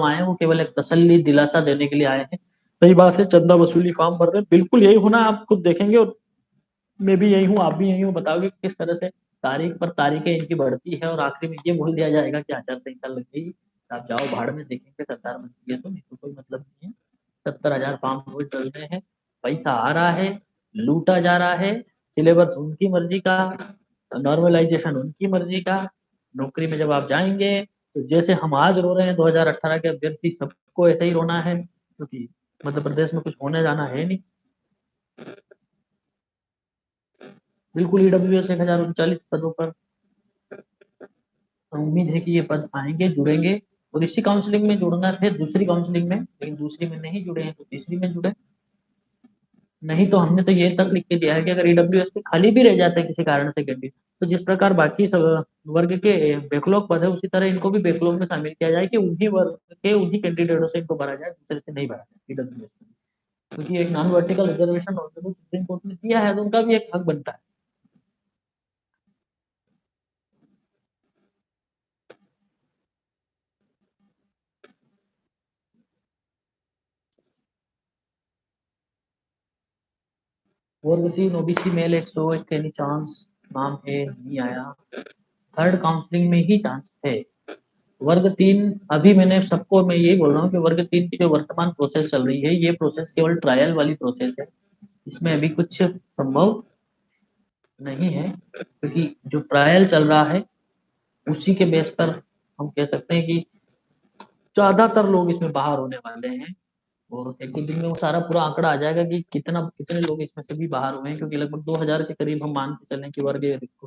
आए हैं वो केवल एक तसल्ली दिलासा देने के लिए आए हैं। सही बात है, चंदा वसूली फॉर्म भर रहे हैं, बिल्कुल यही होना, आप खुद देखेंगे और मैं भी यही हूँ, आप भी यही हूँ, बताओगे कि किस तरह से तारीख पर तारीखें इनकी बढ़ती है और आखिरी में ये बोल दिया जाएगा कि आचार संहिता लग गई, आप जाओ भाड़ में, देखेंगे सरकार बनती है तो, नहीं तो कोई मतलब नहीं है। 70,000 फार्म रोज चल रहे हैं, पैसा आ रहा है, लूटा जा रहा है, सिलेबस उनकी मर्जी का, नॉर्मलाइजेशन उनकी मर्जी का। नौकरी में जब आप जाएंगे तो जैसे हम आज रो रहे हैं 2018 के अभ्यर्थी, सबको ऐसे ही रोना है, क्योंकि मध्य प्रदेश में कुछ होने जाना है नहीं। बिल्कुल ईडब्ल्यूएस 1039 पदों पर उम्मीद है कि ये पद आएंगे, जुड़ेंगे, और इसी काउंसलिंग में जुड़ना थे, दूसरी काउंसलिंग में, लेकिन दूसरी में नहीं जुड़े हैं तो तीसरी में जुड़े। नहीं तो हमने तो ये तक लिख के दिया है कि अगर ईडब्ल्यूएस के खाली भी रह जाते हैं किसी कारण से कैंडिडेट, तो जिस प्रकार बाकी सब वर्ग के बैकलॉग पद है, उसी तरह इनको भी बैकलॉग में शामिल किया जाए कि उन्हीं वर्ग के उन्हीं कैंडिडेटों से इनको भरा जाए, दूसरे से नहीं भरा जाए ईडब्ल्यूएस, क्योंकि एक non vertical reservation already supreme court ने दिया है, तो उनका भी एक हक बनता है। वर्ग 3 ओबीसी मेल 101 के चांस, नाम है नहीं आया, थर्ड काउंसलिंग में ही चांस है। वर्ग 3 अभी मैंने सबको मैं यही बोल रहा हूँ कि वर्ग 3 की जो वर्तमान प्रोसेस चल रही है, ये प्रोसेस केवल ट्रायल वाली प्रोसेस है, इसमें अभी कुछ संभव नहीं है, क्योंकि जो ट्रायल चल रहा है उसी के बेस पर हम कह सकते हैं कि ज्यादातर लोग इसमें बाहर होने वाले हैं, और एक दो दिन में वो सारा पूरा आंकड़ा आ जाएगा कि कितने लोग इसमें से भी बाहर हुए हैं, क्योंकि लगभग 2,000 के करीब हम मान के चलें कि वर्ग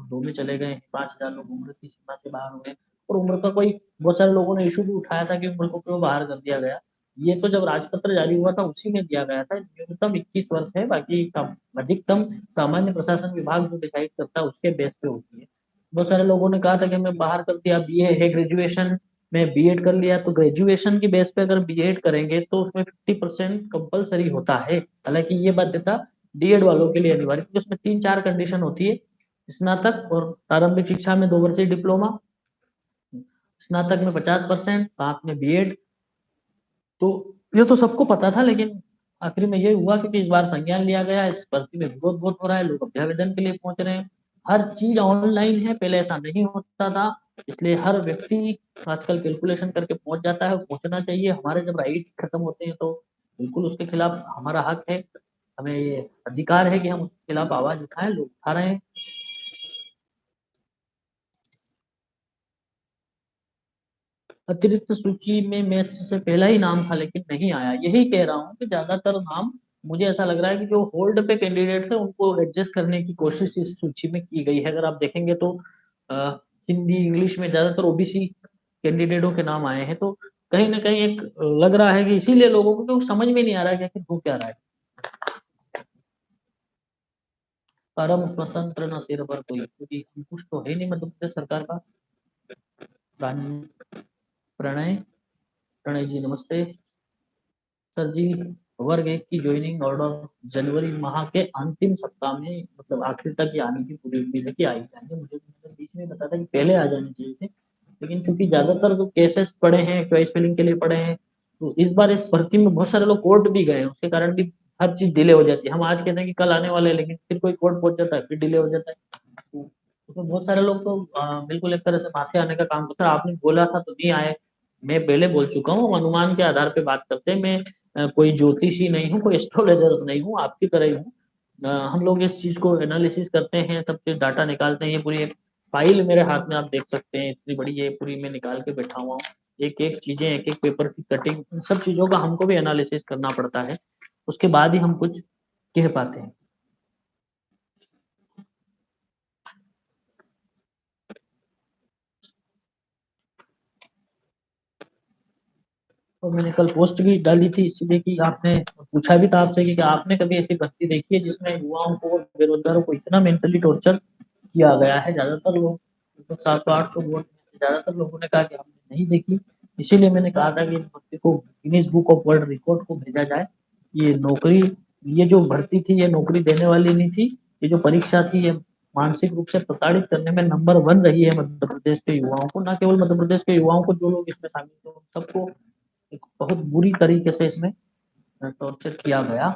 2 में चले गए हैं, 5,000 लोग उम्र की सीमा से बाहर हुए हैं, और उम्र का कोई, बहुत सारे लोगों ने इशू भी उठाया था कि उम्र को क्यों बाहर कर दिया गया। ये तो जब राजपत्र जारी हुआ था उसी में दिया गया था, न्यूनतम 21 वर्ष है, बाकी अधिकतम सामान्य प्रशासन विभाग जो डिसाइड करता है उसके बेस पे होती है। बहुत सारे लोगों ने कहा था कि मैं बाहर कर दिया, बीए है, ग्रेजुएशन में बीएड कर लिया, तो ग्रेजुएशन की बेस पे अगर बीएड करेंगे तो उसमें 50% कंपलसरी होता है। हालांकि ये बाध्यता डीएड वालों के लिए अनिवार्य, क्योंकि उसमें 3-4 कंडीशन होती है, स्नातक और प्रारंभिक शिक्षा में 2 वर्षीय डिप्लोमा, स्नातक में 50%, साथ में बीएड। तो ये तो सबको पता था, लेकिन आखिर में ये हुआ क्योंकि इस बार संज्ञान लिया गया, इस भर्ती में विरोध बहुत हो रहा है, लोग अभ्यावेदन के लिए पहुंच रहे हैं, हर चीज ऑनलाइन है, पहले ऐसा नहीं होता था, इसलिए हर व्यक्ति आजकल कैलकुलेशन करके पहुंच जाता है, पहुंचना चाहिए। हमारे जब राइट्स खत्म होते हैं तो बिल्कुल उसके खिलाफ हमारा हक है, हमें ये अधिकार है कि हम उसके खिलाफ आवाज उठाएं, लोग उठा रहे हैं। अतिरिक्त सूची में मैथ्स से पहला ही नाम था लेकिन नहीं आया, यही कह रहा हूँ कि ज्यादातर नाम, मुझे ऐसा लग रहा है कि जो होल्ड पे कैंडिडेट है उनको एडजस्ट करने की कोशिश इस सूची में की गई है। अगर आप देखेंगे तो हिंदी इंग्लिश में ज्यादातर ओबीसी कैंडिडेटों के नाम आए हैं, तो कहीं ना कहीं एक लग रहा है कि इसीलिए लोगों को तो समझ में नहीं आ रहा है कि आखिर हो क्या रहा है। परम स्वतंत्र न सिर पर कोई, क्योंकि कुछ तो है नहीं मध्य प्रदेश सरकार का। प्रणय, प्रणय जी नमस्ते। सर जी, वर्ग 1 की ज्वाइनिंग ऑर्डर जनवरी माह के अंतिम सप्ताह में, मतलब आखिर तक ये आने की पूरी उम्मीद है कि आई जाएंगे। मुझे तो बीच में पता था कि पहले आ जाने चाहिए थे, लेकिन चूंकि ज्यादातर जो केसेस पड़े हैं चॉइस फिलिंग के लिए पड़े हैं, तो इस बार इस भर्ती में बहुत सारे लोग कोर्ट भी गए हैं, उसके कारण भी हर चीज डिले हो जाती है। हम आज कहते हैं कि कल आने वाले हैं, लेकिन फिर कोई कोर्ट पहुंच जाता है, फिर डिले हो जाता है। तो उसमें बहुत सारे लोग तो बिल्कुल एक तरह से माथे आने का काम करता है। आपने बोला था तो नहीं आए, मैं पहले बोल चुका हूँ, हम अनुमान के आधार पे बात करते हैं। मैं कोई ज्योतिषी नहीं हूँ, कोई एस्ट्रोलॉजर नहीं हूँ, आपकी तरह ही हूँ। हम लोग इस चीज को एनालिसिस करते हैं, सब चीज डाटा निकालते हैं। ये पूरी एक फाइल मेरे हाथ में आप देख सकते हैं, इतनी बड़ी ये पूरी मैं निकाल के बैठा हुआ हूँ, एक एक चीजें, एक एक पेपर की कटिंग, इन सब चीजों का हमको भी एनालिसिस करना पड़ता है, उसके बाद ही हम कुछ कह पाते हैं। तो मैंने कल पोस्ट भी डाली थी इसलिए कि आपने पूछा भी था आपसे कि आपने कभी ऐसी भर्ती देखी है जिसमें युवाओं को, बेरोजगारों को इतना मेंटली टॉर्चर किया गया है। ज्यादातर लोग, लगभग 700-800 वोट में से ज्यादातर लोगों ने कहा कि हमने नहीं देखी। इसीलिए मैंने कहा था कि इस भर्ती को Guinness book of world record को भेजा जाए। ये नौकरी, ये जो भर्ती थी ये नौकरी देने वाली नहीं थी, ये जो परीक्षा थी ये मानसिक रूप से प्रताड़ित करने में नंबर 1 रही है मध्य प्रदेश के युवाओं को, ना केवल मध्य प्रदेश के युवाओं को, जो लोग इसमें शामिल थे सबको एक बहुत बुरी तरीके से इसमें टॉर्चर किया गया।